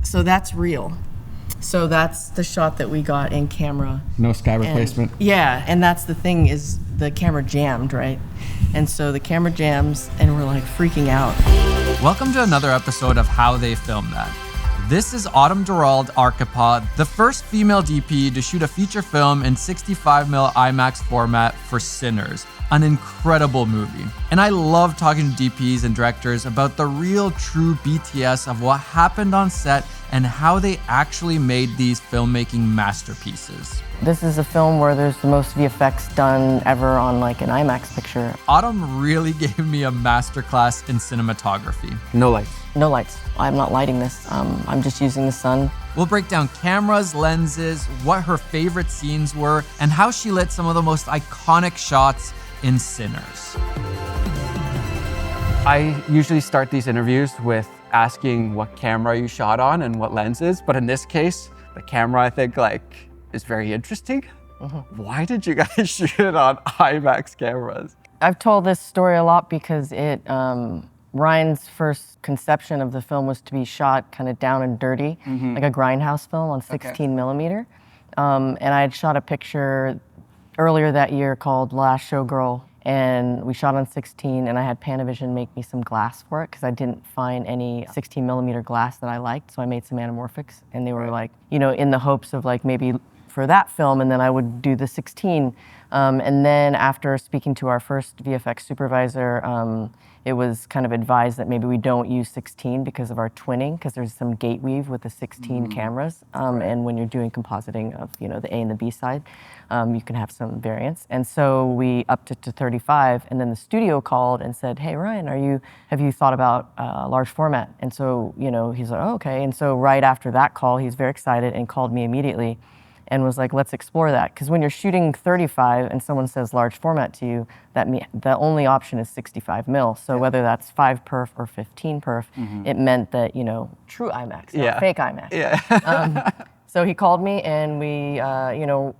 So that's real. So that's the shot that we got in camera. No sky replacement? Yeah, and that's the thing is the camera jammed, right? And so the camera jams and we're like freaking out. Welcome to another episode of How They Filmed That. This is Durald Arkapaw, the first female DP to shoot a feature film in 65mm IMAX format for Sinners, an incredible movie. And I love talking to DPs and directors about the real true BTS of what happened on set and how they actually made these filmmaking masterpieces. This is a film where there's the most VFX done ever on like an IMAX picture. Autumn really gave me a masterclass in cinematography. No lights. No lights. I'm not lighting this. I'm just using the sun. We'll break down cameras, lenses, what her favorite scenes were, and how she lit some of the most iconic shots in Sinners. I usually start these interviews with asking what camera you shot on and what lenses, but in this case, the camera I think is very interesting. Why did you guys shoot it on IMAX cameras? I've told this story a lot because Ryan's first conception of the film was to be shot kind of down and dirty, like a grindhouse film on 16mm. And I had shot a picture earlier that year called Last Showgirl, and we shot on 16, and I had Panavision make me some glass for it because I didn't find any 16mm glass that I liked, so I made some anamorphics, and they were like, in the hopes of like maybe for that film, and then I would do the 16. And then after speaking to our first VFX supervisor, it was kind of advised that maybe we don't use 16 because of our twinning, because there's some gate weave with the 16 cameras. And when you're doing compositing of the A and the B side, you can have some variance. And so we upped it to 35, and then the studio called and said, "Hey Ryan, have you thought about large format?" And so he's like, "Oh, okay." And so right after that call, he's very excited and called me immediately and was like, let's explore that. Because when you're shooting 35 and someone says large format to you, the only option is 65mm. So whether that's 5 perf or 15 perf, it meant that, true IMAX, not fake IMAX. Yeah. So he called me and we,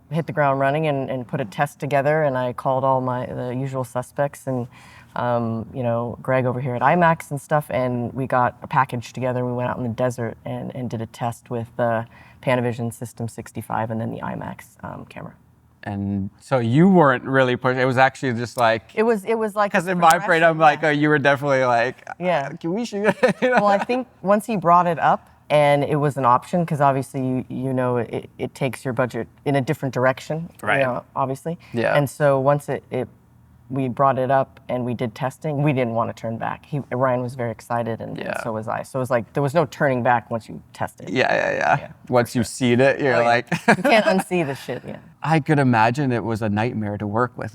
hit the ground running and put a test together, and I called all the usual suspects and, Greg over here at IMAX and stuff, and we got a package together. We went out in the desert and did a test with the Panavision System 65 and then the IMAX camera. And so you weren't really pushing. It was actually just like it was like, because in my brain I'm like, oh, you were definitely like, can we shoot it? Well, I think once he brought it up and it was an option, because obviously it takes your budget in a different direction, right? Obviously. Yeah. And so once we brought it up and we did testing, we didn't want to turn back. Ryan was very excited, and so was I. So it was like there was no turning back once you test it. Yeah. Once you've seen it, you're like... you can't unsee the shit, I could imagine it was a nightmare to work with.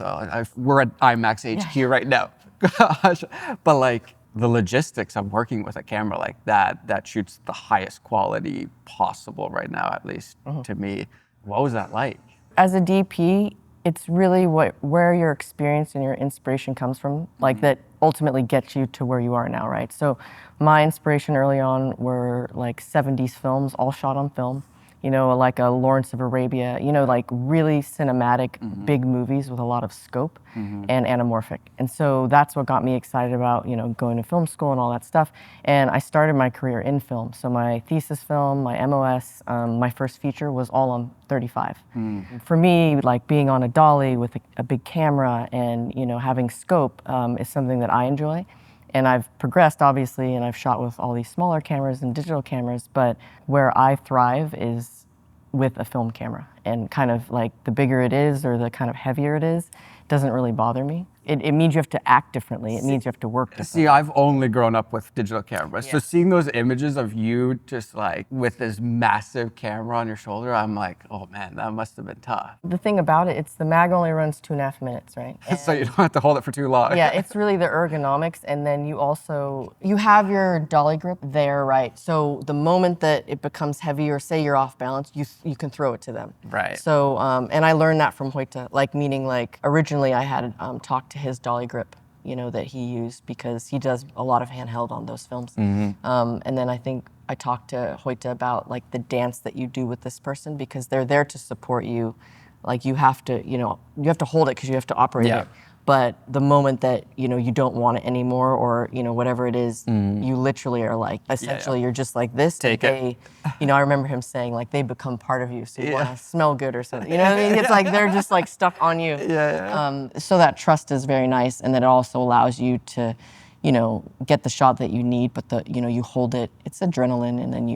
We're at IMAX HQ right now. Gosh. But like the logistics of working with a camera like that shoots the highest quality possible right now, at least to me. What was that like? As a DP, it's really where your experience and your inspiration comes from, like that ultimately gets you to where you are now, right? So my inspiration early on were like 70s films, all shot on film, like a Lawrence of Arabia, like really cinematic, big movies with a lot of scope and anamorphic. And so that's what got me excited about, going to film school and all that stuff. And I started my career in film. So my thesis film, my MOS, my first feature was all on 35. For me, like being on a dolly with a big camera and, having scope is something that I enjoy. And I've progressed, obviously, and I've shot with all these smaller cameras and digital cameras, but where I thrive is with a film camera. And kind of like the bigger it is or the kind of heavier it is, doesn't really bother me. It means you have to act differently. It means you have to work differently. See, I've only grown up with digital cameras. So seeing those images of you just like with this massive camera on your shoulder, I'm like, oh man, that must have been tough. The thing about it, it's the mag only runs 2.5 minutes, right? So you don't have to hold it for too long. Yeah, it's really the ergonomics. And then you have your dolly grip there, right? So the moment that it becomes heavy or say you're off balance, you can throw it to them. Right. So, and I learned that from Haapoja, meaning originally I had talked to his dolly grip, that he used because he does a lot of handheld on those films. And then I think I talked to Haapoja about the dance that you do with this person because they're there to support you. Like you have to hold it because you have to operate it. But the moment that, you don't want it anymore or, whatever it is, you literally are like, essentially you're just like this. Take it. I remember him saying like, they become part of you. So you want to smell good or something. You know what I mean? It's like, they're just like stuck on you. So that trust is very nice. And then it also allows you to, get the shot that you need, but you hold it, it's adrenaline. And then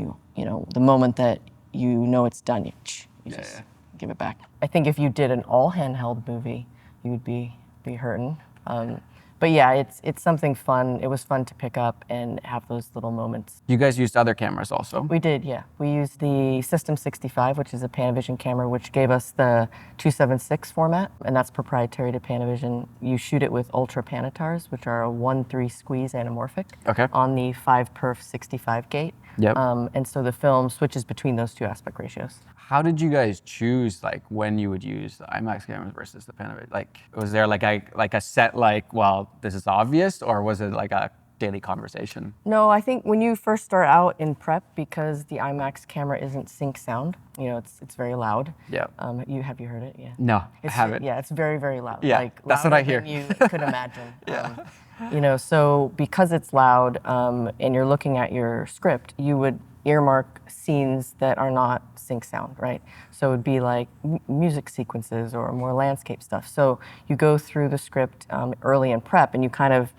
the moment that it's done, you just give it back. I think if you did an all handheld movie, you would be hurting. But yeah, it's something fun. It was fun to pick up and have those little moments. You guys used other cameras also? We did, yeah. We used the System 65, which is a Panavision camera, which gave us the 276 format, and that's proprietary to Panavision. You shoot it with Ultra Panatars, which are a 1:3 squeeze anamorphic on the 5-perf 65 gate. Yep. And so the film switches between those two aspect ratios. How did you guys choose when you would use the IMAX cameras versus the Panavision? Was there a set well, this is obvious, or was it like a daily conversation? No, I think when you first start out in prep, because the IMAX camera isn't sync sound, it's very loud. Yeah. Have you heard it? Yeah. No, I haven't. Yeah, it's very, very loud. Yeah, that's what I hear. Than you could imagine. So because it's loud and you're looking at your script, you would earmark scenes that are not sync sound, right? So it would be like music sequences or more landscape stuff. So you go through the script early in prep and you kind of,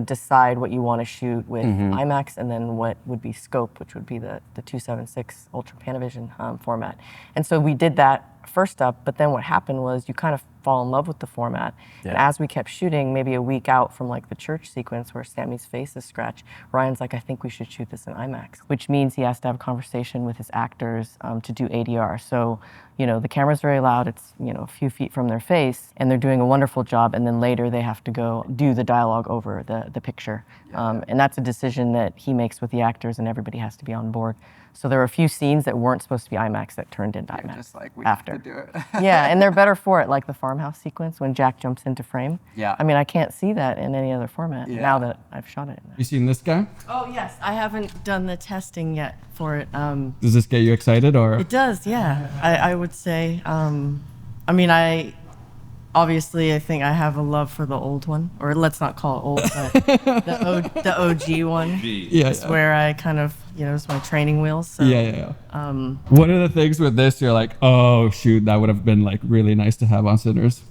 decide what you want to shoot with IMAX and then what would be scope, which would be the 276 Ultra Panavision format. And so we did that first up, but then what happened was you kind of fall in love with the format. Yeah. And as we kept shooting, maybe a week out from the church sequence where Sammy's face is scratched, Ryan's like, I think we should shoot this in IMAX, which means he has to have a conversation with his actors to do ADR. So, the camera's very loud, it's, a few feet from their face, and they're doing a wonderful job, and then later they have to go do the dialogue over the picture. And that's a decision that he makes with the actors, and everybody has to be on board. So there were a few scenes that weren't supposed to be IMAX that turned into IMAX just we after. have to do it. Yeah, and they're better for it, like the farmhouse sequence when Jack jumps into frame. Yeah. I mean, I can't see that in any other format now that I've shot it. You seen this guy? Oh, yes. I haven't done the testing yet for it. Does this get you excited, or? It does, yeah. I would say. Obviously, I think I have a love for the old one, or let's not call it old, but the OG one. It's where I kind of, it's my training wheels. So, what are the things with this you're like, oh shoot, that would have been really nice to have on Sinners?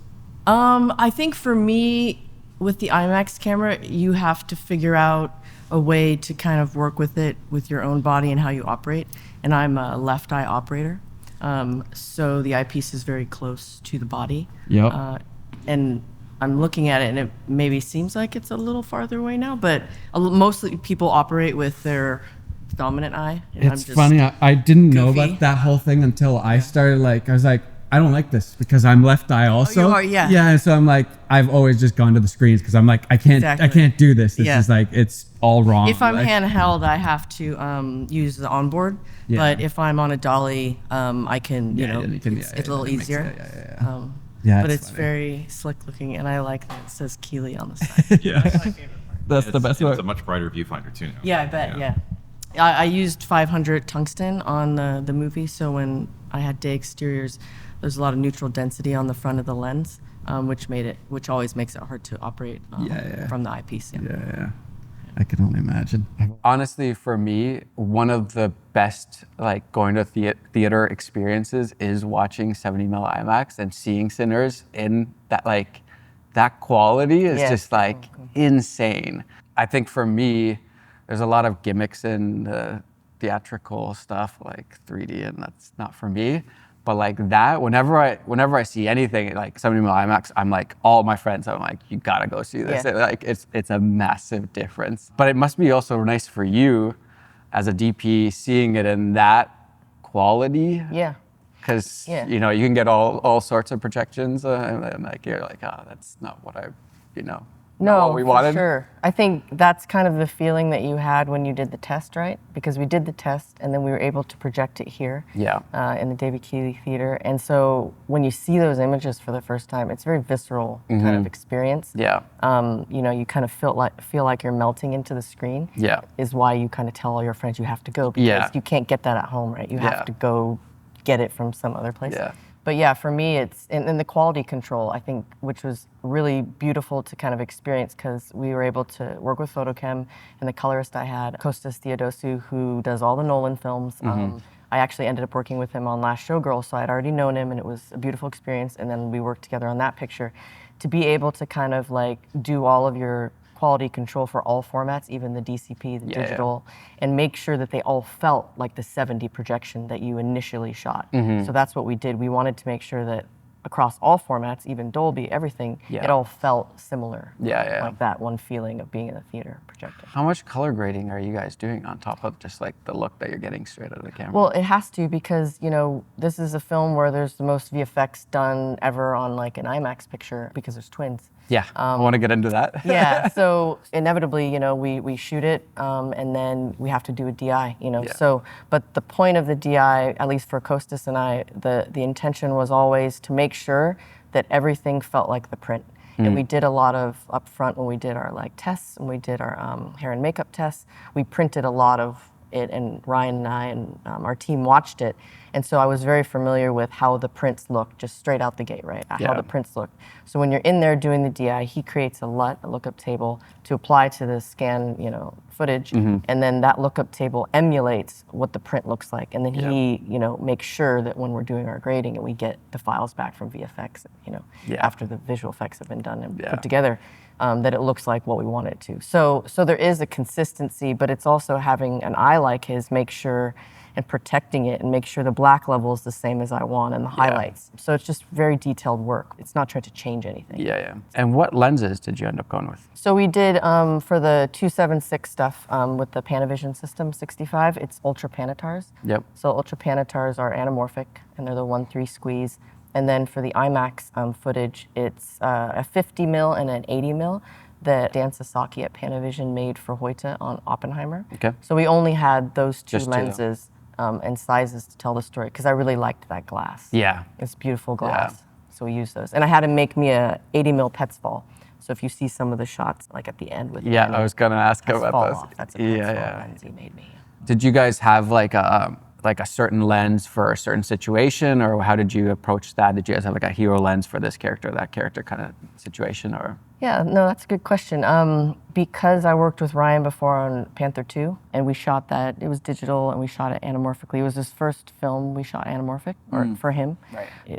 I think for me, with the IMAX camera, you have to figure out a way to kind of work with it with your own body and how you operate. And I'm a left eye operator. So the eyepiece is very close to the body. Yep. And I'm looking at it and it maybe seems like it's a little farther away now, but mostly people operate with their dominant eye. And it's funny, I didn't know about that whole thing until I started I was like, I don't like this because I'm left eye also. Oh, you are, yeah. Yeah, and so I'm like, I've always just gone to the screens because I'm like, I can't do this. This is it's all wrong. If I'm handheld, I have to use the onboard. Yeah. But if I'm on a dolly, I can, it's a little easier. But it's funny. Very slick looking, and I like that it says Keeley on the side. That's my favorite part. That's the best part. It's a much brighter viewfinder too now. Yeah, I bet, yeah. I used 500 tungsten on the movie, so when I had day exteriors, there's a lot of neutral density on the front of the lens, which always makes it hard to operate from the eyepiece. Yeah. I can only imagine. Honestly, for me, one of the best going to theater experiences is watching 70mm IMAX and seeing Sinners in that quality is just insane. I think for me, there's a lot of gimmicks in the theatrical stuff, 3D, and that's not for me. But that, whenever I see anything 70mm IMAX, I'm all my friends, I'm you gotta go see this. Yeah. It's a massive difference. But it must be also nice for you as a DP seeing it in that quality. Yeah. Because you can get all sorts of projections and you're oh, that's not what I No, what we wanted. For sure. I think that's kind of the feeling that you had when you did the test, right? Because we did the test and then we were able to project it here in the David Keeley Theater. And so when you see those images for the first time, it's a very visceral kind of experience. Yeah. You kind of feel like you're melting into the screen. Yeah. Is why you kind of tell all your friends you have to go because you can't get that at home, right? You have to go get it from some other place. Yeah. But yeah, for me, it's and the quality control, I think, which was really beautiful to kind of experience because we were able to work with Photochem, and the colorist I had, Kostas Theodosiou, who does all the Nolan films. I actually ended up working with him on Last Showgirl, so I'd already known him, and it was a beautiful experience. And then we worked together on that picture. To be able to kind of like do all of your quality control for all formats, even the DCP, the digital, and make sure that they all felt like the 70 projection that you initially shot. So that's what we did. We wanted to make sure that across all formats, even Dolby, everything, it all felt similar. Like that one feeling of being in the theater projected. How much color grading are you guys doing on top of just like the look that you're getting straight out of the camera? Well, it has to because, you know, this is a film where there's the most VFX done ever on like an IMAX picture because there's twins. Yeah, I want to get into that. Yeah, so inevitably, you know, we shoot it and then we have to do a DI, you know. So, but the point of the DI, at least for Kostas and I, the intention was always to make sure that everything felt like the print. And we did a lot of upfront when we did our like tests and we did our hair and makeup tests. We printed a lot of it, and Ryan and I and our team watched it. And so I was very familiar with how the prints look just straight out the gate, right? How the prints look. So when you're in there doing the DI, he creates a LUT, a lookup table, to apply to the scan, you know, footage. And then that lookup table emulates what the print looks like. And then he, you know, makes sure that when we're doing our grading and we get the files back from VFX, you know, after the visual effects have been done and put together, that it looks like what we want it to. So there is a consistency, but it's also having an eye like his, make sure and protecting it and make sure the black level is the same as I want and the highlights. So it's just very detailed work. It's not trying to change anything. And what lenses did you end up going with? So we did, for the 276 stuff with the Panavision system 65, it's Ultra Panatars. So Ultra Panatars are anamorphic and they're the 1/3 squeeze. And then for the IMAX footage, it's a 50 mil and an 80 mil that Dan Sasaki at Panavision made for Haapoja on Oppenheimer. So we only had those two lenses and sizes to tell the story because I really liked that glass. It's beautiful glass. So we used those. And I had him make me a 80 mil Petsfall. So if you see some of the shots like at the end with I was gonna ask about those. That's a Petsfall lens he made me. Did you guys have like a certain lens for a certain situation, or how did you approach that? Did you guys have like a hero lens for this character, that character kind of situation, or? Yeah, no, that's a good question. Because I worked with Ryan before on Panther 2, and we shot that, it was digital, and we shot it anamorphically. It was his first film we shot anamorphic, or for him.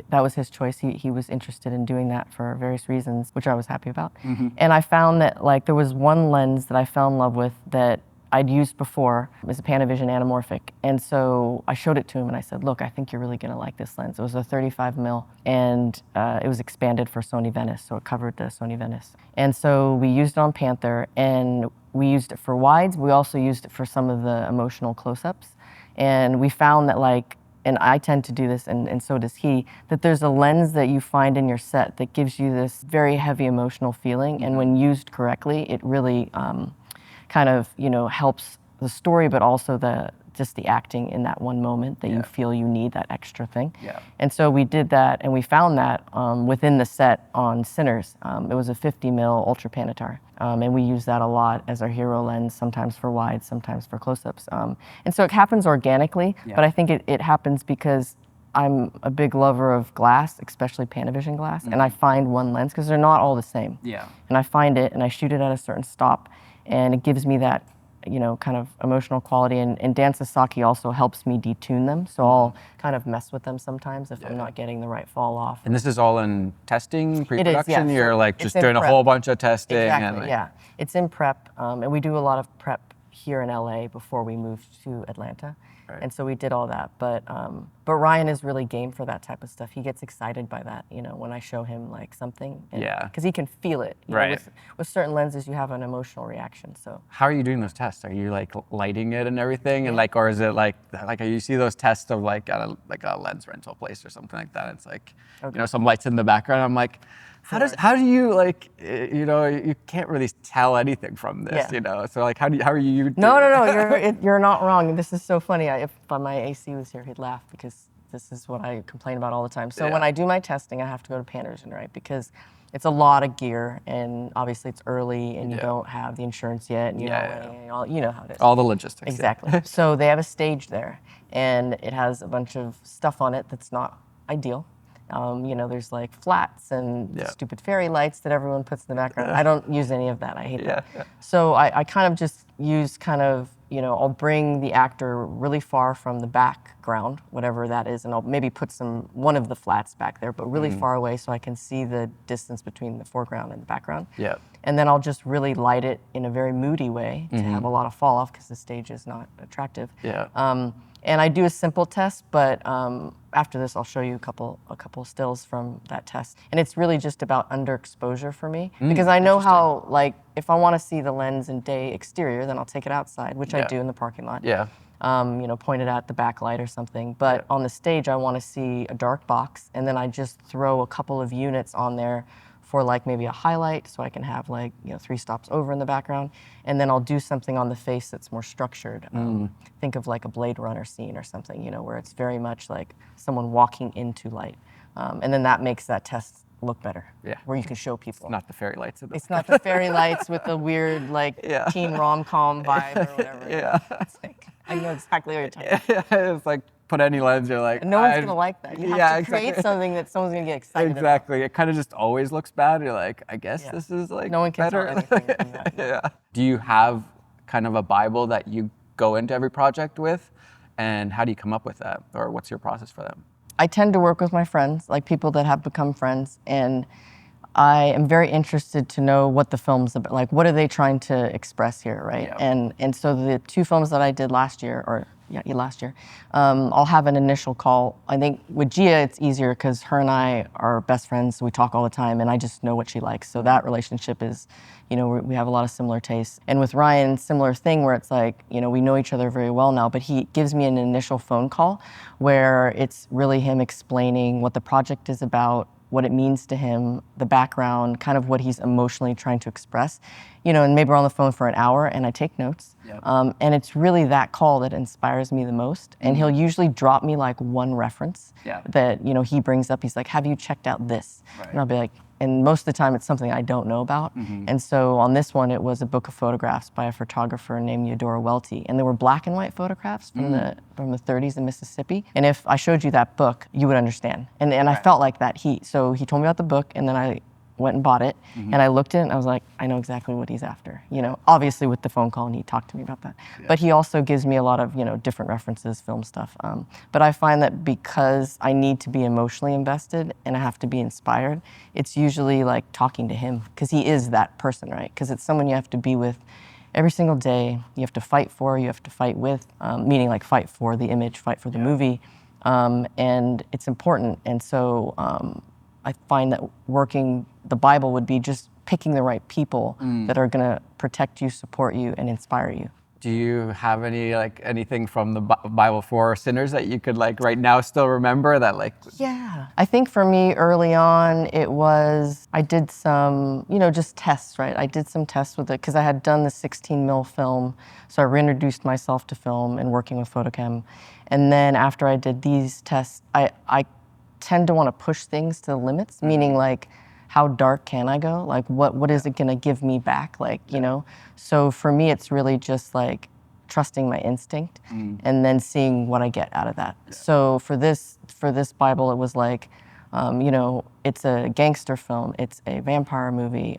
That was his choice. He was interested in doing that for various reasons, which I was happy about. And I found that like there was one lens that I fell in love with that I'd used before. It was a Panavision anamorphic. And so I showed it to him and I said, look, I think you're really gonna like this lens. It was a 35 mil and it was expanded for Sony Venice, so it covered the Sony Venice. And so we used it on Panther and we used it for wides. We also used it for some of the emotional close-ups. And we found that like, and I tend to do this and so does he, that there's a lens that you find in your set that gives you this very heavy emotional feeling. And when used correctly, it really, kind of, you know, helps the story, but also just the acting in that one moment that you feel you need that extra thing. And so we did that, and we found that within the set on Sinners. It was a 50 mil Ultra Panatar, and we use that a lot as our hero lens, sometimes for wide, sometimes for close-ups. And so it happens organically, but I think it happens because I'm a big lover of glass, especially Panavision glass, and I find one lens, because they're not all the same. And I find it, and I shoot it at a certain stop, and it gives me that, you know, kind of emotional quality. And Dan Sasaki also helps me detune them, so I'll kind of mess with them sometimes if I'm not getting the right fall off. And this is all in testing, pre-production? It is, You're like just doing a whole bunch of testing? Exactly, yeah. It's in prep, and we do a lot of prep here in LA before we moved to Atlanta. And so we did all that, but Ryan is really game for that type of stuff. He gets excited by that, you know, when I show him like something, because he can feel it. You know, with certain lenses, you have an emotional reaction. So how are you doing those tests? Are you like lighting it and everything, and like, or is it like you see those tests of like a lens rental place or something like that? It's like, you know, some lights in the background. I'm like, how do you like, you know, you can't really tell anything from this, you know? So like, how are you doing? No, you're not wrong. This is so funny. If my AC was here, he'd laugh because this is what I complain about all the time. So when I do my testing, I have to go to Panavision, right? Because it's a lot of gear, and obviously it's early, and you don't have the insurance yet, and you know how it is. All the logistics. Exactly. So they have a stage there, and it has a bunch of stuff on it that's not ideal. You know, there's like flats and Yeah. stupid fairy lights that everyone puts in the background. I don't use any of that. I hate that. Yeah. So I kind of just use kind of, you know, I'll bring the actor really far from the background, whatever that is, and I'll maybe put one of the flats back there, but really far away so I can see the distance between the foreground and the background. Yeah. And then I'll just really light it in a very moody way to have a lot of fall off because the stage is not attractive. Yeah. And I do a simple test, but after this I'll show you a couple stills from that test. And it's really just about underexposure for me because I know how, like, if I want to see the lens in day exterior, then I'll take it outside, which I do in the parking lot. Yeah. You know, point it at the backlight or something. But on the stage, I want to see a dark box, and then I just throw a couple of units on there for like maybe a highlight, so I can have like, you know, 3 stops over in the background, and then I'll do something on the face that's more structured. Think of like a Blade Runner scene or something, you know, where it's very much like someone walking into light, and then that makes that test look better. Yeah. Where you can show people. Not the fairy lights. It's not the fairy lights with the weird like teen rom-com vibe or whatever. Yeah. It's like, I know exactly what you're talking about. It's like, put any lens, you're like, No one's gonna like that. You have to create something that someone's gonna get excited about. Exactly. It kind of just always looks bad. You're like, I guess this is like No one can better. tell anything from that. Yeah. Do you have kind of a Bible that you go into every project with? And how do you come up with that? Or what's your process for that? I tend to work with my friends, like people that have become friends, and I am very interested to know what the film's about. Like, what are they trying to express here, right? Yeah. And so the 2 films that I did last year, I'll have an initial call. I think with Gia, it's easier because her and I are best friends. So we talk all the time, and I just know what she likes. So that relationship is, you know, we have a lot of similar tastes. And with Ryan, similar thing where it's like, you know, we know each other very well now, but he gives me an initial phone call where it's really him explaining what the project is about, what it means to him, the background, kind of what he's emotionally trying to express. You know, and maybe we're on the phone for an hour and I take notes. Yep. And it's really that call that inspires me the most. And he'll usually drop me like one reference that, you know, he brings up. He's like, have you checked out this? Right. And I'll be like, and most of the time it's something I don't know about. And so on this one, it was a book of photographs by a photographer named Eudora Welty. And they were black and white photographs from the 30s in Mississippi. And if I showed you that book, you would understand. And I felt like that. So he told me about the book, and then I went and bought it, and I looked at it and I was like, I know exactly what he's after. You know, obviously with the phone call, and he talked to me about that. But he also gives me a lot of, you know, different references, film stuff. But I find that because I need to be emotionally invested and I have to be inspired, it's usually like talking to him, because he is that person, right? Because it's someone you have to be with every single day. You have to fight for, you have to fight with, meaning like fight for the image, fight for the movie. And it's important. And so I find that working the Bible would be just picking the right people that are gonna protect you, support you, and inspire you. Do you have anything from the Bible for sinners that you could like right now still remember that like? Yeah. I think for me early on, it was, I did some, you know, just tests, right? I did some tests with it because I had done the 16 mil film. So I reintroduced myself to film and working with photochem. And then after I did these tests, I tend to want to push things to the limits, meaning like, how dark can I go? Like, what is it gonna give me back? Like, you know? So for me, it's really just like trusting my instinct and then seeing what I get out of that. So for this Bible, it was like, you know, it's a gangster film, it's a vampire movie,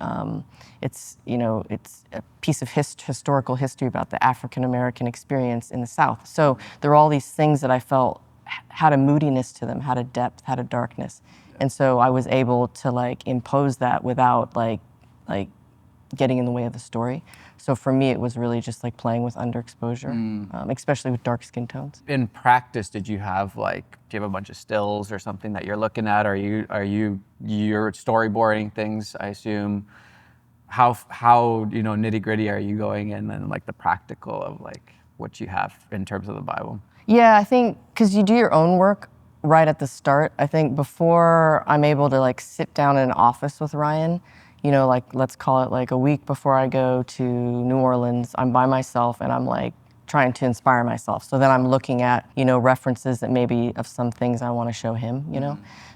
it's, you know, it's a piece of historical history about the African-American experience in the South. So there were all these things that I felt had a moodiness to them, had a depth, had a darkness. And so I was able to like impose that without like getting in the way of the story. So for me, it was really just like playing with underexposure, especially with dark skin tones. In practice, do you have a bunch of stills or something that you're looking at? You're storyboarding things, I assume? How you know, nitty gritty are you going in and like the practical of like what you have in terms of the Bible? Yeah, I think because you do your own work right at the start. I think before I'm able to like sit down in an office with Ryan, you know, like let's call it like a week before I go to New Orleans, I'm by myself and I'm like trying to inspire myself. So then I'm looking at, references that maybe of some things I want to show him,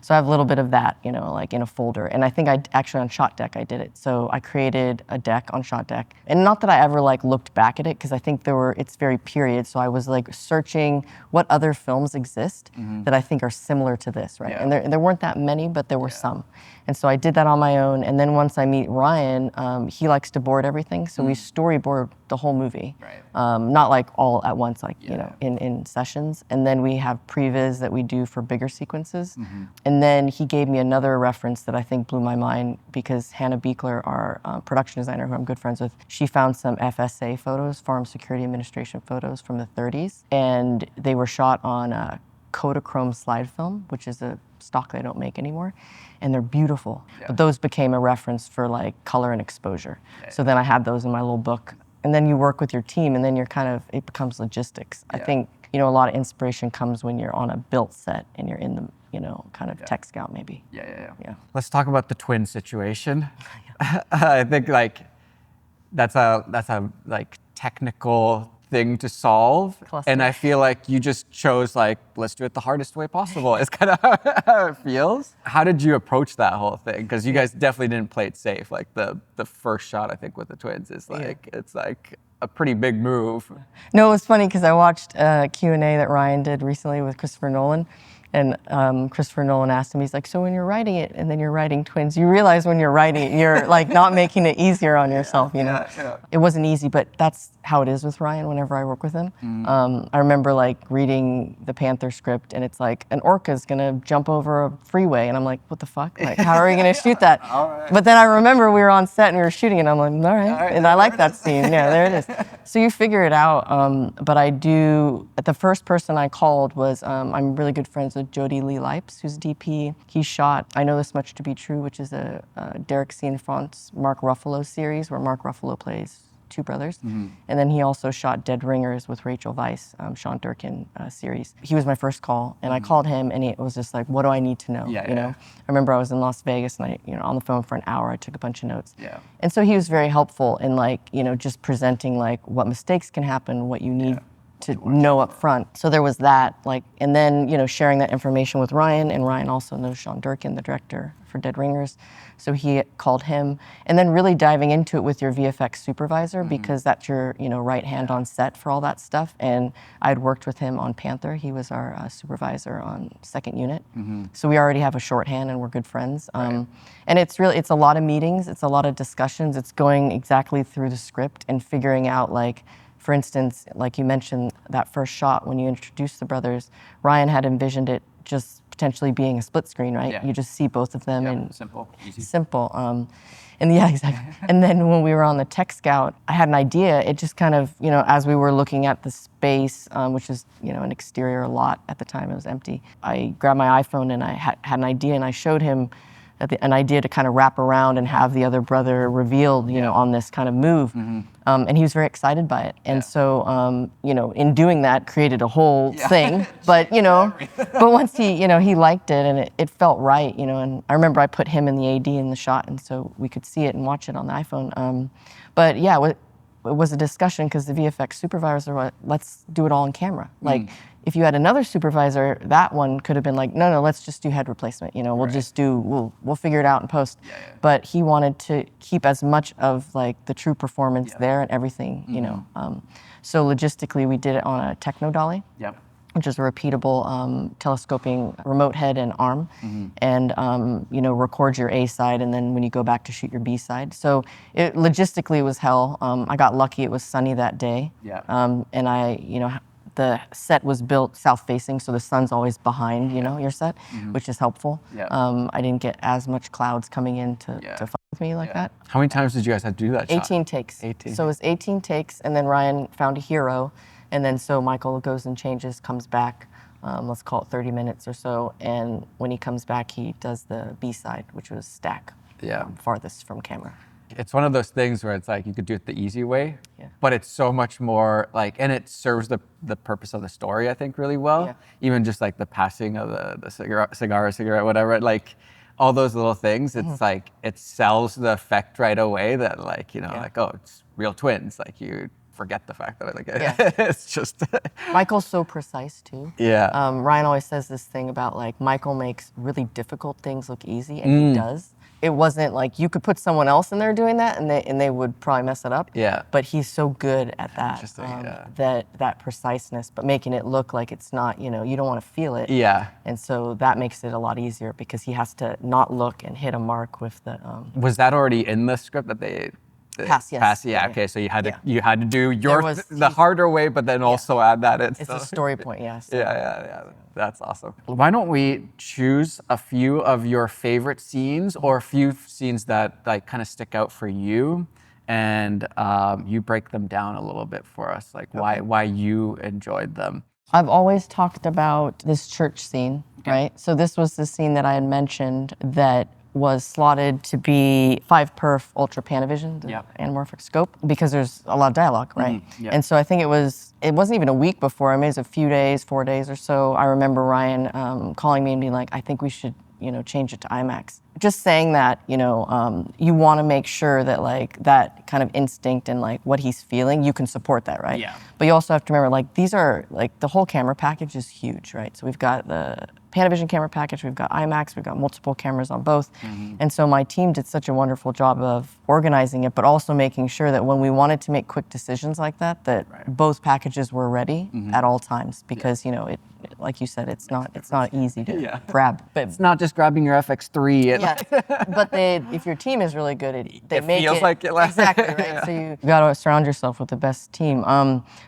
So I have a little bit of that, like in a folder. And I think actually on Shot Deck I did it. So I created a deck on Shot Deck. And not that I ever like looked back at it, because I think it's very period. So I was like searching what other films exist that I think are similar to this, right? And there weren't that many, but there were some. And so I did that on my own. And then once I meet Ryan, he likes to board everything. So we storyboard the whole movie. Not like all at once, like, in sessions. And then we have previs that we do for bigger sequences. And then he gave me another reference that I think blew my mind, because Hannah Beekler, our production designer, who I'm good friends with, she found some FSA photos, Farm Security Administration photos from the 30s. And they were shot on a Kodachrome slide film, which is a stock they don't make anymore. And they're beautiful. But those became a reference for like color and exposure. So then I had those in my little book. And then you work with your team, and then it becomes logistics. I think, a lot of inspiration comes when you're on a built set and you're in the, kind of tech scout maybe. Yeah. Let's talk about the twin situation. I think like that's a like technical thing to solve. Cluster. And I feel like you just chose like, let's do it the hardest way possible. It's kind of how it feels. How did you approach that whole thing? Because you guys definitely didn't play it safe. Like the first shot, I think, with the twins is like, it's like a pretty big move. No, it was funny because I watched a Q&A that Ryan did recently with Christopher Nolan. And Christopher Nolan asked him, he's like, so when you're writing it and then you're writing twins, you realize when you're writing it, you're like not making it easier on yourself, It wasn't easy, but that's how it is with Ryan whenever I work with him. I remember like reading the Panther script, and it's like an orca's gonna jump over a freeway, and I'm like, what the fuck? Like, how are we gonna shoot that? But then I remember we were on set and we were shooting, and I'm like, all right. And I like that scene. Yeah, there it is. So you figure it out. But the first person I called was, I'm really good friends with Jody Lee Lipes, who's DP. He shot I Know This Much to Be True, which is a Derek Cianfrance, Mark Ruffalo series where Mark Ruffalo plays two brothers. And then he also shot Dead Ringers with Rachel Weisz, Sean Durkin series. He was my first call, and I called him, and it was just like, what do I need to know? I remember I was in Las Vegas, and I, on the phone for an hour, I took a bunch of notes. And so he was very helpful in like, just presenting like what mistakes can happen, what you need to know up front. So there was that, like, and then, sharing that information with Ryan, and Ryan also knows Sean Durkin, the director for Dead Ringers. So he called him, and then really diving into it with your VFX supervisor, because that's your, right hand on set for all that stuff. And I'd worked with him on Panther. He was our supervisor on second unit. So we already have a shorthand, and we're good friends. And it's a lot of meetings. It's a lot of discussions. It's going exactly through the script and figuring out, like, for instance, like you mentioned, that first shot when you introduced the brothers, Ryan had envisioned it just potentially being a split screen, right? You just see both of them. And simple, easy. Simple. And yeah, exactly. And then when we were on the Tech Scout, I had an idea. It just kind of, as we were looking at the space, which is, an exterior lot at the time, it was empty. I grabbed my iPhone and I had an idea, and I showed him an idea to kind of wrap around and have the other brother revealed, on this kind of move. And he was very excited by it. And so, in doing that, created a whole thing. But, but once he liked it, and it felt right, and I remember I put him in the AD in the shot, and so we could see it and watch it on the iPhone. But yeah, it was a discussion, because the VFX supervisor was, let's do it all on camera. Like, if you had another supervisor, that one could have been like, no, let's just do head replacement. We'll just we'll figure it out in post. But he wanted to keep as much of like the true performance there and everything, So logistically, we did it on a Techno Dolly. Which is a repeatable telescoping remote head and arm, and record your A side, and then when you go back to shoot your B side. So it logistically was hell. I got lucky; it was sunny that day, and the set was built south facing, so the sun's always behind your set, which is helpful. I didn't get as much clouds coming in to fuck with me like that. How many times did you guys have to do that shot? 18 takes. 18. So it was 18 takes, and then Ryan found a hero. And then so Michael goes and changes, comes back, let's call it 30 minutes or so. And when he comes back, he does the B side, which was stack, farthest from camera. It's one of those things where it's like you could do it the easy way, but it's so much more like, and it serves the purpose of the story, I think, really well. Even just like the passing of the cigarette, whatever, like all those little things, it's like, it sells the effect right away that like, like, oh, it's real twins. Like forget the fact that Yeah. it's just. Michael's so precise too. Yeah. Ryan always says this thing about like Michael makes really difficult things look easy, and he does. It wasn't like you could put someone else in there doing that, and they would probably mess it up. Yeah. But he's so good at that. Interesting, yeah. That preciseness, but making it look like it's not. You don't want to feel it. Yeah. And so that makes it a lot easier because he has to not look and hit a mark with the. Was that already in the script that they? Pass, yes. Pass, yeah. Yeah, Okay, so you had to yeah. do was- the harder way, but then also add that in. It's so. a story point, yes. Yeah. That's awesome. Why don't we choose a few of your favorite scenes or a few scenes that like kind of stick out for you, and you break them down a little bit for us, like why you enjoyed them. I've always talked about this church scene, right? So this was the scene that I had mentioned that was slotted to be 5-perf ultra panavision, the anamorphic scope, because there's a lot of dialogue, right? And so I think it wasn't even a week before, I mean, it was a few days, 4 days or so. I remember Ryan calling me and being like, I think we should, change it to IMAX. Just saying that, you want to make sure that like that kind of instinct and like what he's feeling, you can support that, right? Yeah. But you also have to remember, like, these are, like, the whole camera package is huge, right? So we've got the Panavision camera package, we've got IMAX, we've got multiple cameras on both. And so my team did such a wonderful job of organizing it, but also making sure that when we wanted to make quick decisions like that, that both packages were ready at all times, because, it, like you said, it's not easy to grab. But It's not just grabbing your FX3. but if your team is really good, they It make feels like it. exactly right. So you got to surround yourself with the best team.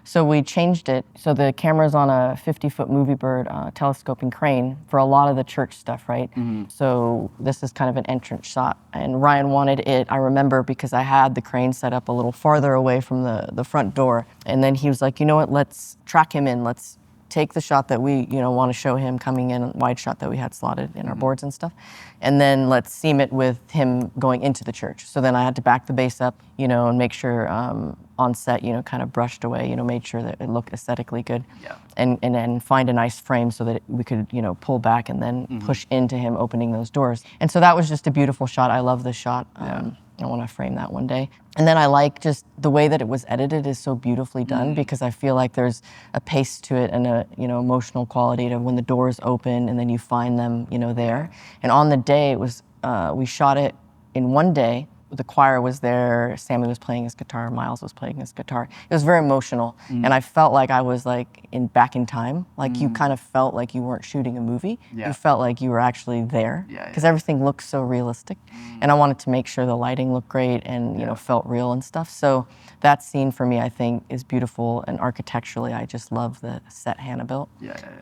So we changed it. So the camera's on a 50-foot movie bird telescoping crane for a lot of the church stuff, right? So this is kind of an entrance shot, and Ryan wanted it. I remember because I had the crane set up a little farther away from the front door, and then he was like, you know what? Let's track him in. Let's take the shot that we want to show him coming in, wide shot that we had slotted in our boards and stuff, and then let's seam it with him going into the church. So then I had to back the base up, and make sure on set, kind of brushed away, made sure that it looked aesthetically good, and then find a nice frame so that we could, pull back and then push into him opening those doors. And so that was just a beautiful shot. I love this shot. I want to frame that one day. And then I like just the way that it was edited is so beautifully done, because I feel like there's a pace to it and a emotional quality to when the doors open and then you find them there. And on the day it was we shot it in one day. The choir was there, Sammy was playing his guitar, Miles was playing his guitar. It was very emotional, and I felt like I was like back in time. Like you kind of felt like you weren't shooting a movie. You felt like you were actually there, because everything looked so realistic. And I wanted to make sure the lighting looked great and felt real and stuff. So that scene for me, I think, is beautiful, and architecturally, I just love the set Hannah built.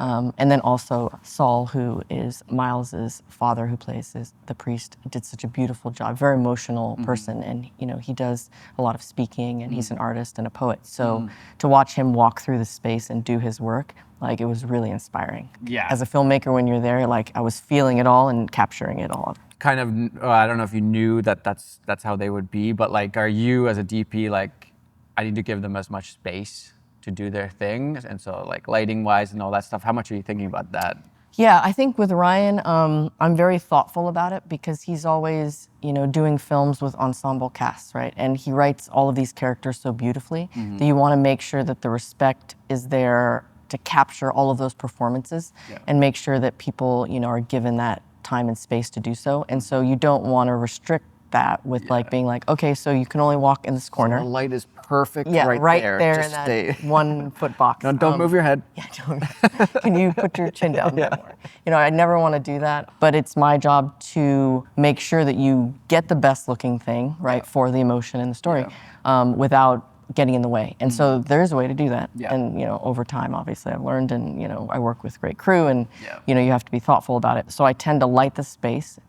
And then also Saul, who is Miles's father, who plays the priest, did such a beautiful job. Very emotional person, and he does a lot of speaking, and he's an artist and a poet. So to watch him walk through the space and do his work, like, it was really inspiring. As a filmmaker, when you're there, like, I was feeling it all and capturing it all. Kind of, I don't know if you knew that's how they would be, but like, are you as a DP like, I need to give them as much space to do their thing, and so like lighting wise and all that stuff, how much are you thinking about that? Yeah, I think with Ryan, I'm very thoughtful about it, because he's always, doing films with ensemble casts, right? And he writes all of these characters so beautifully that you want to make sure that the respect is there to capture all of those performances and make sure that people, are given that time and space to do so. And so you don't want to restrict that with like being like, okay, so you can only walk in this corner. So the light is perfect right there. there Just in that stay. 1 foot box. No, don't move your head. Yeah, can you put your chin down more? I never want to do that, but it's my job to make sure that you get the best looking thing, right, for the emotion and the story, without getting in the way. And so there's a way to do that. And, over time, obviously, I've learned, and, I work with great crew, and, you have to be thoughtful about it. So I tend to light the space,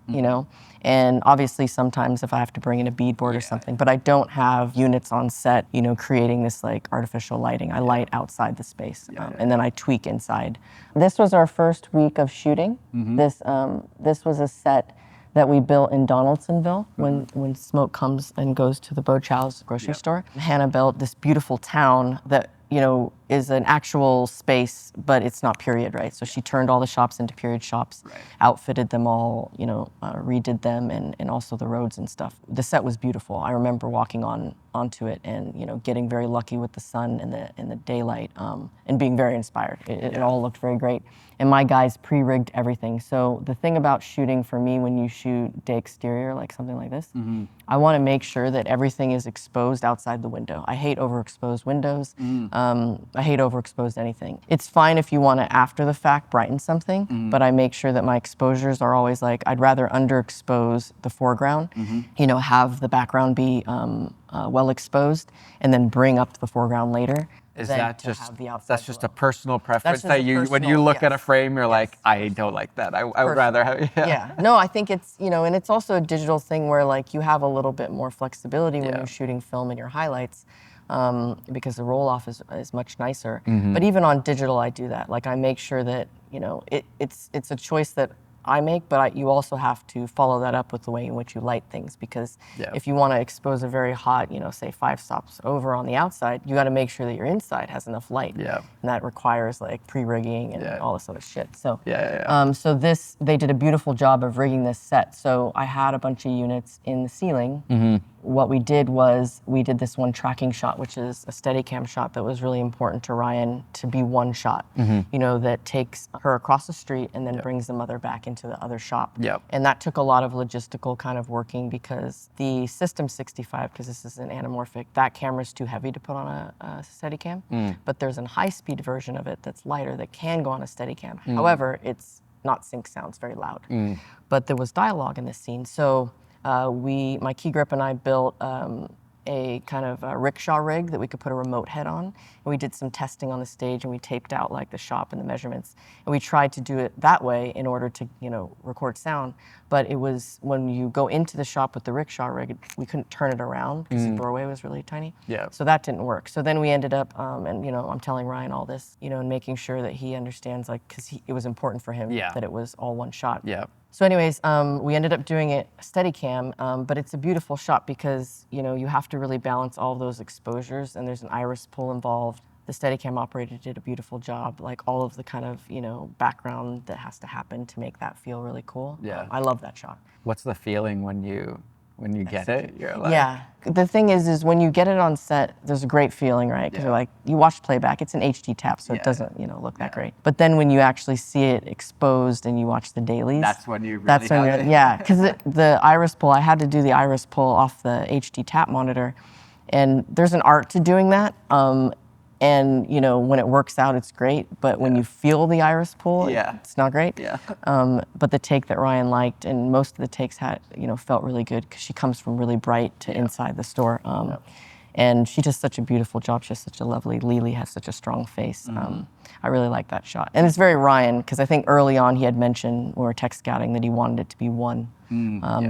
and obviously sometimes if I have to bring in a beadboard or something, but I don't have units on set, creating this like artificial lighting. I light outside the space, and then I tweak inside. This was our first week of shooting. This was a set that we built in Donaldsonville when smoke comes and goes to the Bo Chow's grocery store. Hannah built this beautiful town that, is an actual space, but it's not period, right? So she turned all the shops into period shops, Right. outfitted them all, redid them, and also the roads and stuff. The set was beautiful. I remember walking onto it and getting very lucky with the sun and the daylight, and being very inspired. It all looked very great. And my guys pre-rigged everything. So the thing about shooting for me, when you shoot day exterior, like something like this, I want to make sure that everything is exposed outside the window. I hate overexposed windows. I hate overexposed anything. It's fine if you want to, after the fact, brighten something, but I make sure that my exposures are always like, I'd rather underexpose the foreground, have the background be well exposed, and then bring up the foreground later. Is than that to just have the outside that's just glow. a personal preference just that a when you personal- look at a yes. frame, you're like, Yes, I don't like that. I would rather have Yeah, no, I think it's, and it's also a digital thing where like you have a little bit more flexibility when you're shooting film in your highlights, because the roll off is much nicer. But even on digital, I do that. Like I make sure that, it's a choice that I make, but you also have to follow that up with the way in which you light things, because if you want to expose a very hot, say 5 stops over on the outside, you got to make sure that your inside has enough light. Yeah. And that requires like pre-rigging and all this other shit. So so they did a beautiful job of rigging this set. So I had a bunch of units in the ceiling. What we did was we did this one tracking shot, which is a Steadicam shot that was really important to Ryan to be one shot, that takes her across the street and then brings the mother back into the other shop. And that took a lot of logistical kind of working, because the System 65, because this is an anamorphic, that camera's too heavy to put on a Steadicam. But there's a high-speed version of it that's lighter that can go on a Steadicam. However, it's not sync sound, it's very loud. But there was dialogue in this scene. So my key grip and I built a kind of a rickshaw rig that we could put a remote head on. And we did some testing on the stage, and we taped out like the shop and the measurements. And we tried to do it that way in order to, record sound. But it was, when you go into the shop with the rickshaw rig, we couldn't turn it around because the doorway was really tiny. So that didn't work. So then we ended up, and I'm telling Ryan all this, and making sure that he understands, like, because it was important for him that it was all one shot. So anyways, we ended up doing it Steadicam, but it's a beautiful shot because, you have to really balance all of those exposures, and there's an iris pull involved. The Steadicam operator did a beautiful job, like all of the kind of, background that has to happen to make that feel really cool. I love that shot. What's the feeling when you get it? You're like, the thing is when you get it on set, there's a great feeling, right? Because like, you watch playback, it's an HD tap, so it doesn't, look that great. But then when you actually see it exposed and you watch the dailies, that's when you really because the iris pull, I had to do the iris pull off the HD tap monitor, and there's an art to doing that. And when it works out, it's great. But when you feel the iris pull, it's not great. But the take that Ryan liked, and most of the takes had, felt really good, because she comes from really bright to inside the store. And she does such a beautiful job. She has such a lovely, Lily has such a strong face. I really like that shot. And it's very Ryan, because I think early on he had mentioned, when we were tech scouting, that he wanted it to be one.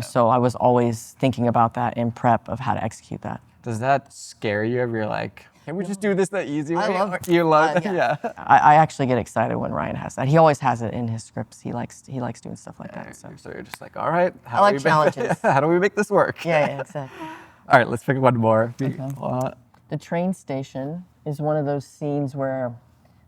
So I was always thinking about that in prep of how to execute that. Does that scare you if you're like, can we just do this the easy way? I love it. You love it? I actually get excited when Ryan has that. He always has it in his scripts. He likes doing stuff like that. So you're just like, all right. I like challenges. How do we make this work? Yeah, exactly. All right, let's pick one more. The train station is one of those scenes where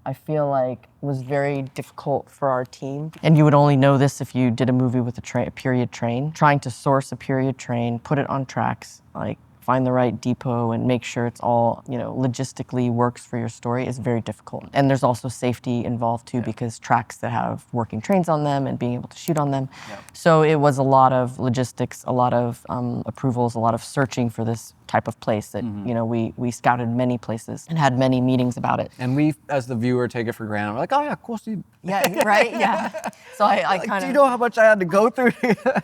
I feel like was very difficult for our team. And you would only know this if you did a movie with a period train. Trying to source a period train, put it on tracks, like find the right depot and make sure it's all, logistically works for your story is very difficult. And there's also safety involved too, because tracks that have working trains on them and being able to shoot on them. So it was a lot of logistics, a lot of approvals, a lot of searching for this type of place that, we scouted many places and had many meetings about it. And we, as the viewer, take it for granted. We're like, oh yeah, cool. So yeah, right, yeah. So I like, kind of... Do you know how much I had to go through?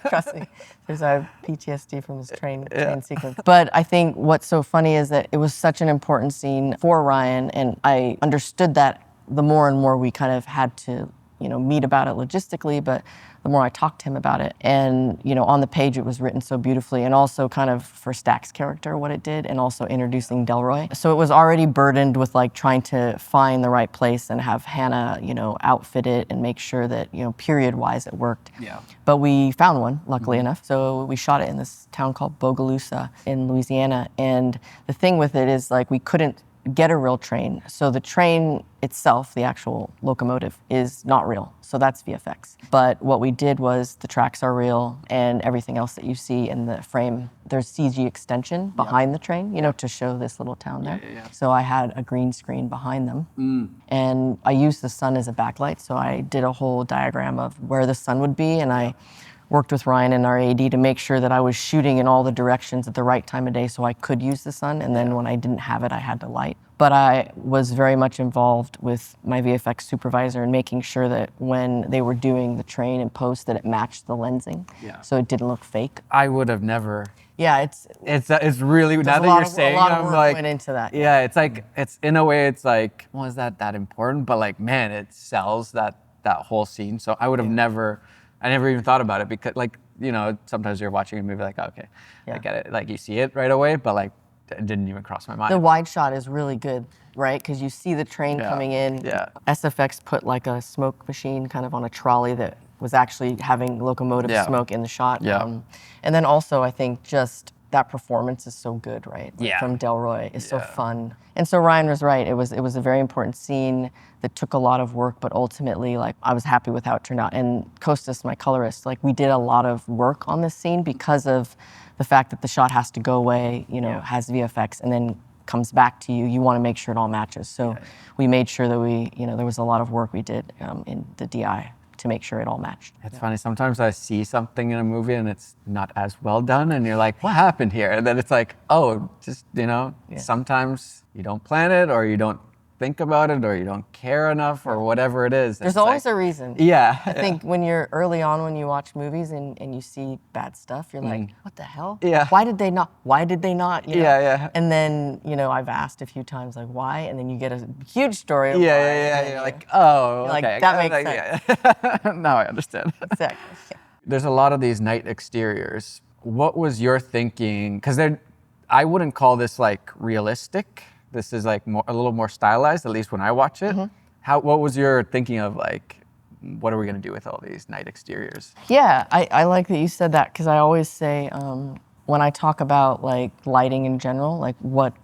Trust me, I have PTSD from this train sequence. But I think what's so funny is that it was such an important scene for Ryan, and I understood that the more and more we kind of had to, meet about it logistically, but the more I talked to him about it. And, on the page it was written so beautifully, and also kind of for Stack's character, what it did, and also introducing Delroy. So it was already burdened with like trying to find the right place and have Hannah, outfit it and make sure that, period-wise it worked. But we found one, luckily enough. So we shot it in this town called Bogalusa in Louisiana. And the thing with it is like we couldn't get a real train. So the train itself, the actual locomotive, is not real. So that's VFX. But what we did was the tracks are real, and everything else that you see in the frame, there's CG extension behind the train, you know, to show this little town there. So I had a green screen behind them. And I used the sun as a backlight. So I did a whole diagram of where the sun would be, and I worked with Ryan and our AD to make sure that I was shooting in all the directions at the right time of day so I could use the sun, and then when I didn't have it, I had to light. But I was very much involved with my VFX supervisor in making sure that when they were doing the train in post that it matched the lensing, so it didn't look fake. I would have never. Yeah, It's really, now that you're saying, a lot of I'm work like, went into that. yeah, it's like, it's in a way, it's like, well, is that important? But like, man, it sells that whole scene. So I would have never, I never even thought about it because, like, you know, sometimes you're watching a movie like, okay, I get it. Like, you see it right away, but like, it didn't even cross my mind. The wide shot is really good, right? Because you see the train coming in. Yeah. SFX put like a smoke machine kind of on a trolley that was actually having locomotive smoke in the shot. Yeah. And then also, I think just that performance is so good, right? Like, Yeah. from Delroy is so fun. And so Ryan was right. It was a very important scene that took a lot of work, but ultimately, like, I was happy with how it turned out. And Kostas, my colorist, like, we did a lot of work on this scene because of the fact that the shot has to go away, you know, has VFX, and then comes back to you. You want to make sure it all matches. So we made sure that we, you know, there was a lot of work we did in the DI to make sure it all matched. It's funny, sometimes I see something in a movie and it's not as well done, and you're like, what happened here? And then it's like, oh, just, you know, sometimes you don't plan it, or you don't think about it, or you don't care enough, or whatever it is. There's always a reason. Yeah. I think when you're early on, when you watch movies and you see bad stuff, you're like, what the hell? Yeah. Why did they not? You know? Yeah. And then, you know, I've asked a few times, like, why? And then you get a huge story of why. Yeah. You're like, oh, You're like, okay. that makes sense. Yeah. Now I understand. Exactly. Yeah. There's a lot of these night exteriors. What was your thinking? Because I wouldn't call this like realistic. This is like a little more stylized, at least when I watch it. What was your thinking of, like, what are we gonna do with all these night exteriors? Yeah, I like that you said that, because I always say, when I talk about like lighting in general, like what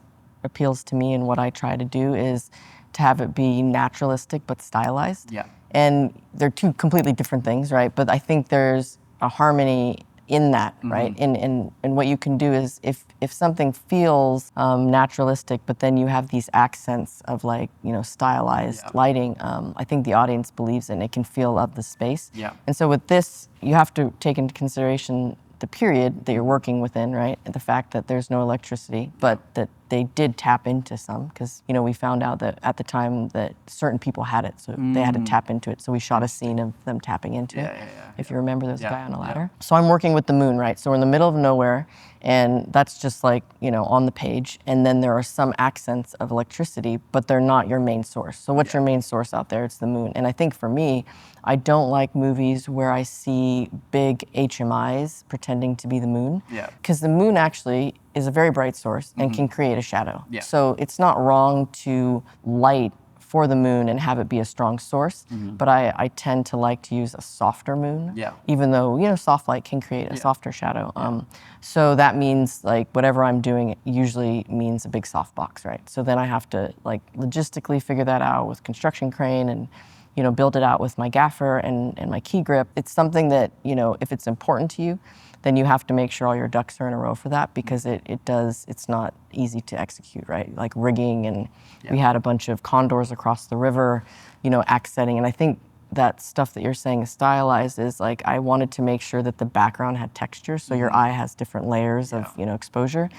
appeals to me and what I try to do is to have it be naturalistic but stylized. Yeah. And they're two completely different things, right? But I think there's a harmony in that, right? And what you can do is if something feels naturalistic, but then you have these accents of, like, you know, stylized lighting, I think the audience believes it and it can feel of the space. Yeah. And so with this, you have to take into consideration the period that you're working within, right? And the fact that there's no electricity, but that they did tap into some, because, you know, we found out that at the time that certain people had it, so they had to tap into it. So we shot a scene of them tapping into it. If you remember, there was a guy on a ladder. So I'm working with the moon, right? So we're in the middle of nowhere, and that's just like, you know, on the page. And then there are some accents of electricity, but they're not your main source. So what's your main source out there? It's the moon. And I think for me, I don't like movies where I see big HMIs pretending to be the moon. Yeah. Because the moon actually is a very bright source and can create a shadow. Yeah. So it's not wrong to light for the moon and have it be a strong source, but I tend to like to use a softer moon, even though, you know, soft light can create a softer shadow. So that means, like, whatever I'm doing usually means a big softbox, right? So then I have to, like, logistically figure that out with construction crane and, you know, build it out with my gaffer and my key grip. It's something that, you know, if it's important to you, then you have to make sure all your ducks are in a row for that, because it's not easy to execute, right? Like rigging, and we had a bunch of condors across the river, you know, accenting. And I think that stuff that you're saying is stylized is, like, I wanted to make sure that the background had texture, so your eye has different layers of, you know, exposure.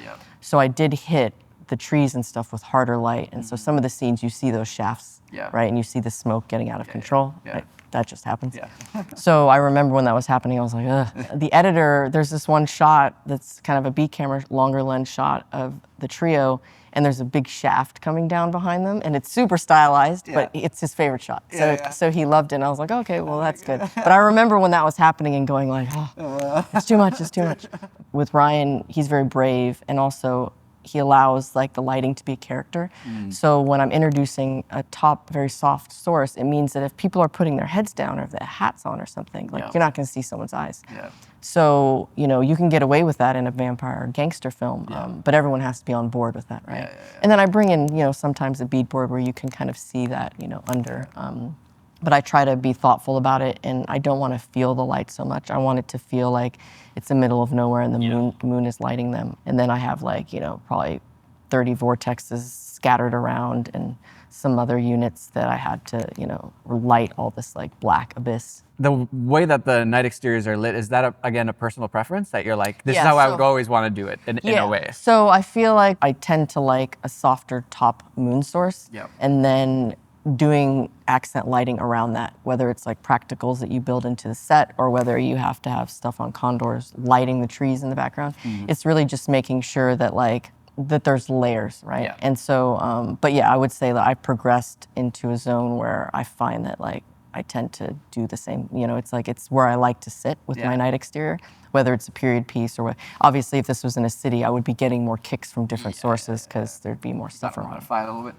So I did hit the trees and stuff with harder light. And so some of the scenes, you see those shafts, right? And you see the smoke getting out of control. Right? That just happens. So I remember when that was happening, I was like, ugh. The editor, there's this one shot that's kind of a B camera, longer lens shot of the trio, and there's a big shaft coming down behind them, and it's super stylized, but it's his favorite shot. So he loved it, and I was like, okay, well, that's good. But I remember when that was happening and going like, oh, it's too much, it's too much. With Ryan, he's very brave, and also he allows like the lighting to be a character. So when I'm introducing a top, very soft source, it means that if people are putting their heads down or their hats on or something, like you're not gonna see someone's eyes. So, you know, you can get away with that in a vampire or gangster film, but everyone has to be on board with that, right? And then I bring in, you know, sometimes a beadboard where you can kind of see that, you know, under. But I try to be thoughtful about it, and I don't want to feel the light so much. I want it to feel like it's the middle of nowhere and the moon is lighting them. And then I have like, you know, probably 30 vortexes scattered around and some other units that I had to, you know, light all this like black abyss. The way that the night exteriors are lit, is that, again, a personal preference that you're like, this is how I would always want to do it in a way? So I feel like I tend to like a softer top moon source. And then doing accent lighting around that, whether it's like practicals that you build into the set or whether you have to have stuff on condors lighting the trees in the background. It's really just making sure that like that there's layers, right? And so, but yeah, I would say that I've progressed into a zone where I find that like I tend to do the same, you know, it's like it's where I like to sit with my night exterior, whether it's a period piece or what. Obviously, if this was in a city, I would be getting more kicks from different sources because there'd be more stuff around. Modify a little bit.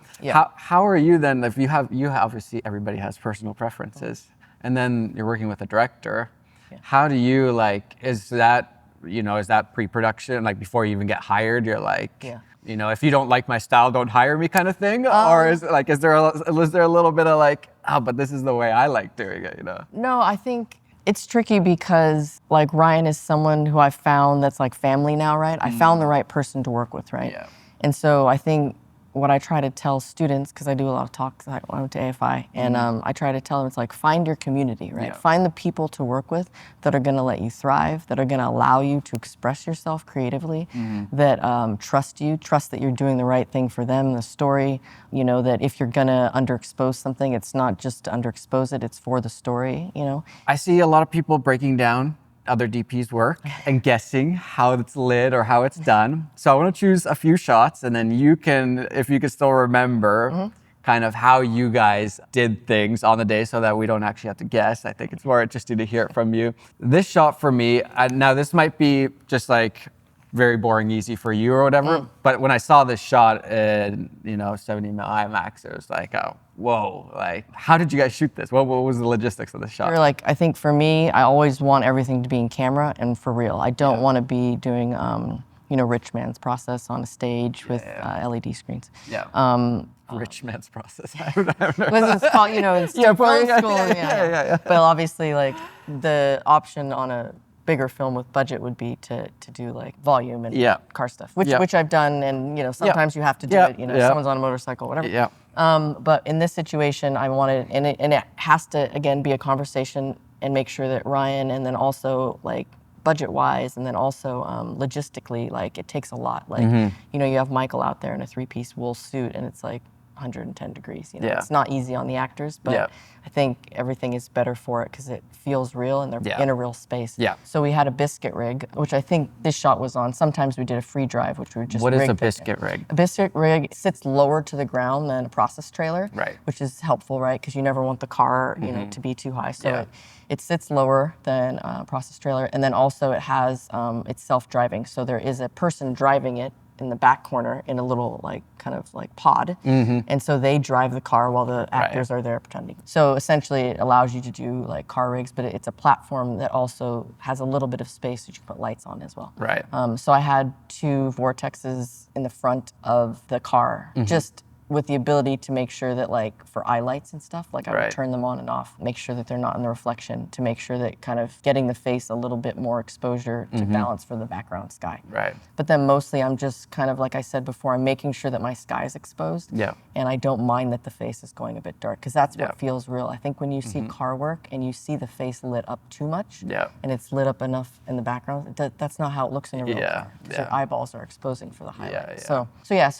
How are you then, if you obviously, everybody has personal preferences, and then you're working with a director, how do you like, is that, you know, is that pre-production, like before you even get hired, you're like, you know, if you don't like my style, don't hire me kind of thing? Or is it like, is there a little bit of like, oh, but this is the way I like doing it, you know? No, I think it's tricky because like Ryan is someone who I found that's like family now, right? I found the right person to work with, right? And so I think what I try to tell students, because I do a lot of talks, I went to AFI, and I try to tell them, it's like, find your community, right? Find the people to work with that are gonna let you thrive, that are gonna allow you to express yourself creatively, that trust you, trust that you're doing the right thing for them, the story, you know, that if you're gonna underexpose something, it's not just to underexpose it, it's for the story, you know? I see a lot of people breaking down other DP's work and guessing how it's lit or how it's done. So I want to choose a few shots, and then you can, if you can still remember kind of how you guys did things on the day so that we don't actually have to guess. I think it's more interesting to hear it from you. This shot for me, now this might be just like very boring, easy for you or whatever, but when I saw this shot in, you know, 70mm IMAX, it was like, oh, whoa, like, how did you guys shoot this? What was the logistics of the shot? Like, I think for me, I always want everything to be in camera and for real. I don't want to be doing, you know, rich man's process on a stage with LED screens. Rich man's process. It's called, you know, in film school. But obviously, like, the option on a bigger film with budget would be to do like volume and car stuff, which I've done, and you know sometimes you have to do it. You know, someone's on a motorcycle, whatever. But in this situation, I wanted, and it has to again be a conversation and make sure that Ryan, and then also like budget-wise, and then also logistically, like it takes a lot. Like you know, you have Michael out there in a 3-piece wool suit, and it's like 110 degrees. You know, it's not easy on the actors, but I think everything is better for it because it feels real and they're in a real space. So we had a biscuit rig, which I think this shot was on. Sometimes we did a free drive, which we just What is a biscuit rig? A biscuit rig sits lower to the ground than a process trailer, which is helpful, right? Because you never want the car, you know, to be too high. So it sits lower than a process trailer, and then also it has it's self-driving. So there is a person driving it in the back corner in a little like kind of like pod, and so they drive the car while the actors are there pretending. So essentially it allows you to do like car rigs, but it's a platform that also has a little bit of space that you can put lights on as well. So I had 2 vortexes in the front of the car, just with the ability to make sure that like for eye lights and stuff, like I would turn them on and off, make sure that they're not in the reflection, to make sure that kind of getting the face a little bit more exposure to balance for the background sky. But then mostly I'm just kind of, like I said before, I'm making sure that my sky is exposed. And I don't mind that the face is going a bit dark, because that's what feels real. I think when you see car work and you see the face lit up too much, and it's lit up enough in the background, that's not how it looks in a real car. Your eyeballs are exposing for the highlight. So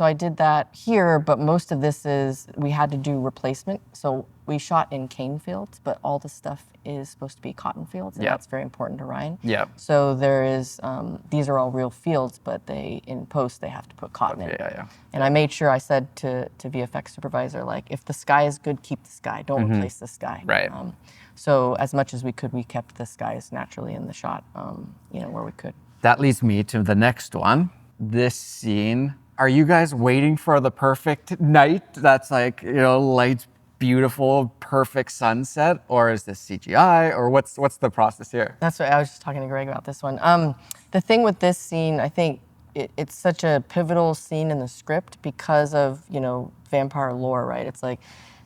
I did that here, but most of this is, we had to do replacement. So we shot in cane fields, but all the stuff is supposed to be cotton fields, and that's very important to Ryan. So there is, these are all real fields, but in post, they have to put cotton in. And I made sure, I said to VFX supervisor, like, if the sky is good, keep the sky. Don't replace the sky. So as much as we could, we kept the skies naturally in the shot, you know, where we could. That leads me to the next one. This scene, are you guys waiting for the perfect night that's like, lights, beautiful, perfect sunset, or is this CGI, or what's the process here? That's what I was just talking to Greg about this one. The thing with this scene, I think it's such a pivotal scene in the script because of, vampire lore, right? It's like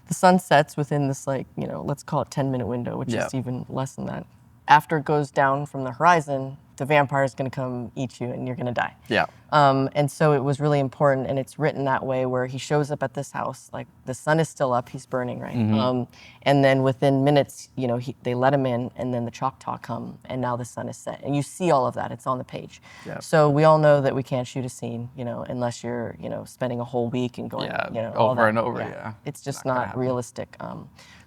the sun sets within this let's call it 10-minute window, which is even less than that. After it goes down from the horizon, the vampire is going to come eat you and you're going to die. Yeah. And so it was really important, and it's written that way where he shows up at this house, like the sun is still up, he's burning, right? And then within minutes, they let him in, and then the Choctaw come, and now the sun is set. And you see all of that, it's on the page. Yeah. So we all know that we can't shoot a scene, unless you're, spending a whole week and going, all over that. and over, yeah. It's just not realistic.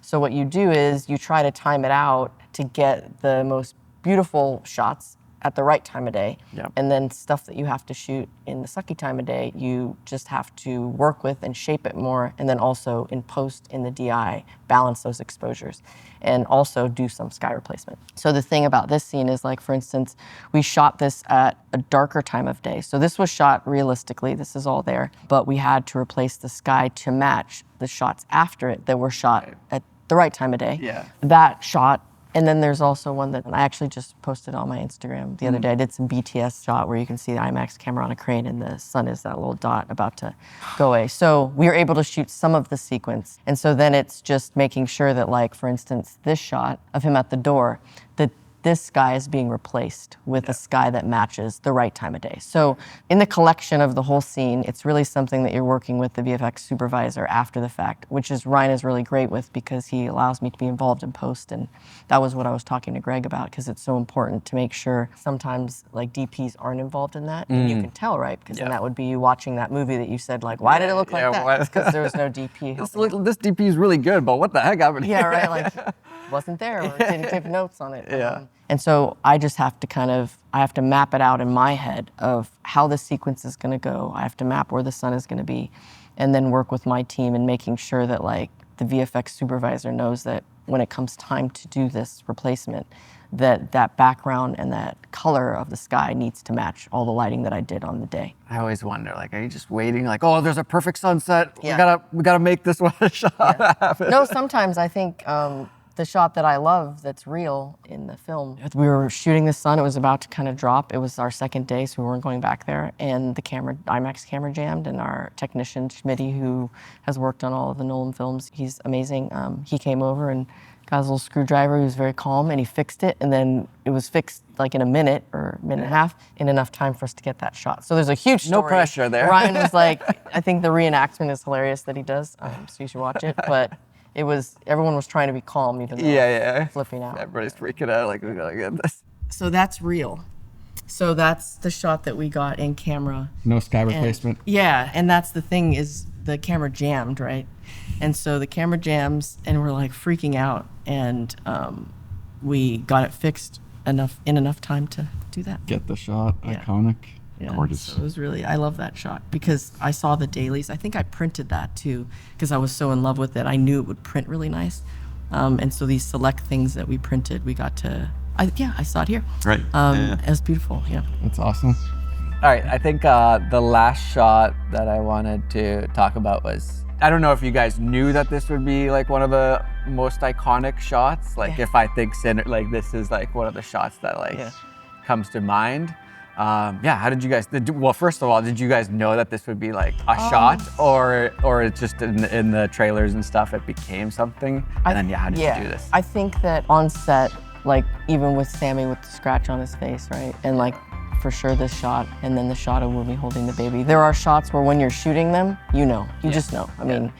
So what you do is you try to time it out to get the most beautiful shots at the right time of day. Yep. And then stuff that you have to shoot in the sucky time of day, you just have to work with and shape it more, and then also in post in the DI, balance those exposures, and also do some sky replacement. So the thing about this scene is, like, for instance, we shot this at a darker time of day. So this was shot realistically, this is all there, but we had to replace the sky to match the shots after it that were shot at the right time of day. Yeah. That shot. And then there's also one that I actually just posted on my Instagram the other day. I did some BTS shot where you can see the IMAX camera on a crane and the sun is that little dot about to go away. So we were able to shoot some of the sequence. And so then it's just making sure that, like, for instance, this shot of him at the door, that this sky is being replaced with a sky that matches the right time of day. So in the collection of the whole scene, it's really something that you're working with the VFX supervisor after the fact, which is Ryan is really great with because he allows me to be involved in post. And that was what I was talking to Greg about, because it's so important to make sure sometimes like DPs aren't involved in that. And you can tell, right? Because then that would be you watching that movie that you said, like, why did it look like that? Because there was no DP. This DP is really good, but what the heck happened here? Yeah, right. Like, wasn't there or didn't take notes on it. And so I just have to I have to map it out in my head of how the sequence is going to go. I have to map where the sun is going to be, and then work with my team in making sure that, like, the VFX supervisor knows that when it comes time to do this replacement, that background and that color of the sky needs to match all the lighting that I did on the day. I always wonder, like, are you just waiting, like, oh, there's a perfect sunset. Yeah. We gotta make this one shot happen. No, sometimes I think the shot that I love that's real in the film, we were shooting the sun, it was about to kind of drop. It was our second day, so we weren't going back there, and the IMAX camera jammed, and our technician, Matti, who has worked on all of the Nolan films, he's amazing. He came over and got his little screwdriver. He was very calm, and he fixed it, and then it was fixed like in a minute or minute and a half, in enough time for us to get that shot. So there's a huge story. No pressure there. Ryan was like, I think the reenactment is hilarious that he does, so you should watch it, but everyone was trying to be calm, even though I was flipping out. Everybody's freaking out, like, we gotta get this. So that's real. So that's the shot that we got in camera. No sky replacement. Yeah, and that's the thing, is the camera jammed, right? And so the camera jams, and we're like freaking out, and we got it fixed in enough time to do that. Get the shot, iconic. Yeah, Gorgeous. so it was really, I love that shot because I saw the dailies. I think I printed that too because I was so in love with it. I knew it would print really nice. And so these select things that we printed, we got to, I saw it here. Right. It was beautiful, yeah. That's awesome. All right, I think the last shot that I wanted to talk about was, I don't know if you guys knew that this would be like one of the most iconic shots. Like if I think like this is like one of the shots that like comes to mind. How did you guys, well, first of all, did you guys know that this would be like a shot, or it's just in the trailers and stuff, it became something? And then, how did you do this? I think that on set, like even with Sammy with the scratch on his face, right? And like for sure this shot, and then the shot of Wumi holding the baby. There are shots where when you're shooting them, you just know. I mean,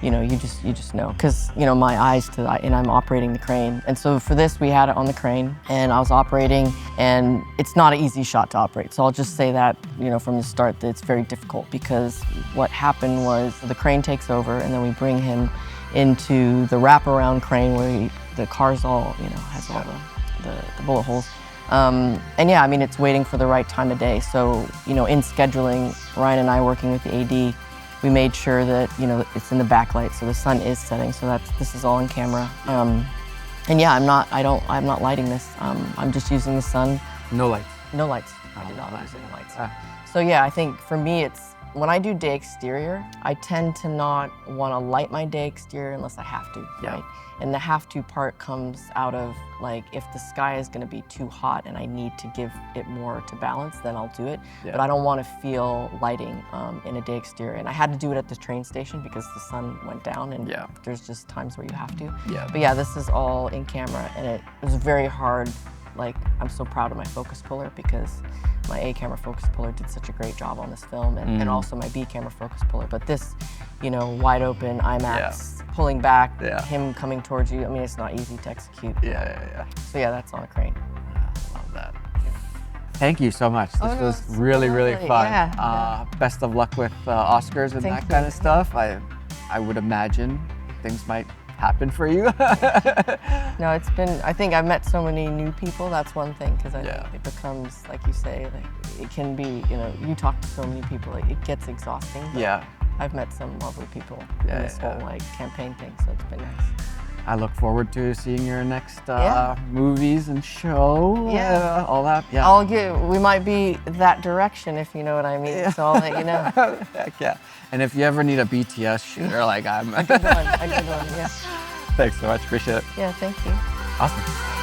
you just know, because my eyes and I'm operating the crane, and so for this we had it on the crane, and I was operating, and it's not an easy shot to operate. So I'll just say that from the start that it's very difficult, because what happened was the crane takes over, and then we bring him into the wraparound crane where the car's all has all the bullet holes. It's waiting for the right time of day. So in scheduling, Ryan and I working with the AD, we made sure that it's in the backlight, so the sun is setting. So this is all in camera. I'm not lighting this. I'm just using the sun. No lights. No lights. I did not use any lights. So I think for me when I do day exterior, I tend to not want to light my day exterior unless I have to, right? And the have to part comes out of like, if the sky is going to be too hot and I need to give it more to balance, then I'll do it. But I don't want to feel lighting in a day exterior. And I had to do it at the train station because the sun went down, and there's just times where you have to. But yeah, this is all in camera, and it was very hard. Like, I'm so proud of my focus puller because my A camera focus puller did such a great job on this film, and also my B camera focus puller. But this, you know, wide open IMAX, pulling back, him coming towards you. I mean, it's not easy to execute. So yeah, that's on a crane. I love that. Thank you so much. This was really, really fun. Best of luck with Oscars and that kind of stuff. I would imagine things might happen for you. No, it's been, I think I've met so many new people. That's one thing, because I think it becomes, like you say, like it can be, you know, you talk to so many people, like, it gets exhausting. I've met some lovely people in this whole like campaign thing, so it's been nice. I look forward to seeing your next movies and show. All that. We might be that direction, if you know what I mean. So I'll let you know. Heck. And if you ever need a BTS shooter, like I'm. A good one. Yeah. Thanks so much. Appreciate it. Yeah. Thank you. Awesome.